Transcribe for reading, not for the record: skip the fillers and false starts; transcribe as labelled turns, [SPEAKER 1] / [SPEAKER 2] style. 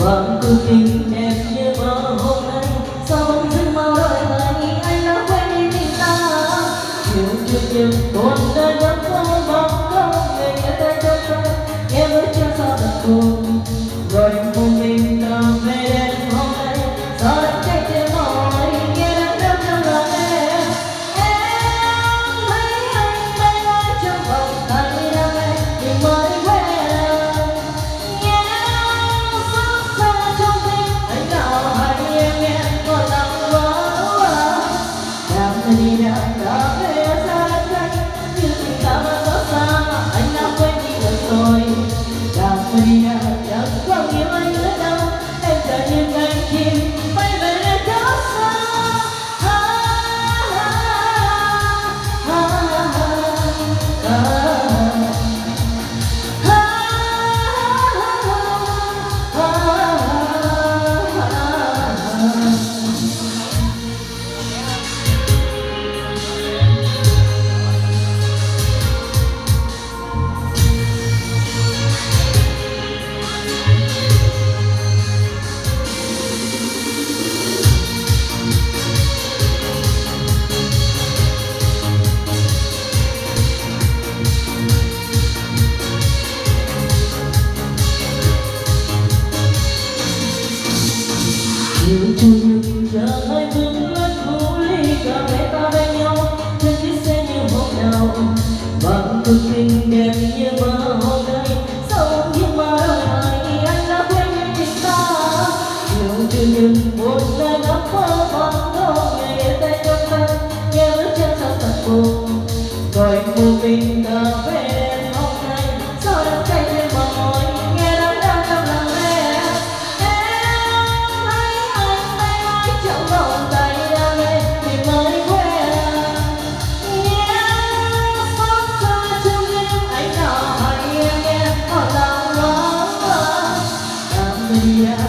[SPEAKER 1] Vầng cuộc tình đẹp như mơ hôm nay sao vẫn dưng mơ đợi ngày anh đã quên đi tình ta nhiều chuyện nhiều một đời vẫn không bóng không người nghe tay trong tay nghe với chân sao thật buồn rồi một mình ta về đêm hôm nay sao đã chạy thêm mỏi nghe đã đâm trong lòng em thấy anh bay nói trong vòng tay đang nghe mình mới quen đi đã về xa đất khách như tình ta vẫn có xa anh đã quên đi được rồi đã đi đã chẳng có yêu anh nữa đâu em trở như cánh chim bay về nơi đó xa yêu chung giờ hai bước lướt ngủ ly cà phê ta bên nhau trên chiếc xe như hôm nào vầng cuộc tình đẹp như mơ hôm nay sau những mơ ngày anh đã quên đi tình ta yêu chưa nhưng một đời đã mơ bằng không ngày tay trong tay nghe bước chân sao thật buồn rồi một mình cà phê đêm hôm nay sao đã cay thêm mỏi nghe đã đau trong lòng em trong vòng tay đang nghe thì mới quen nghe xót xa trong đêm anh nào hay em nghe họ lòng lo cảm ơn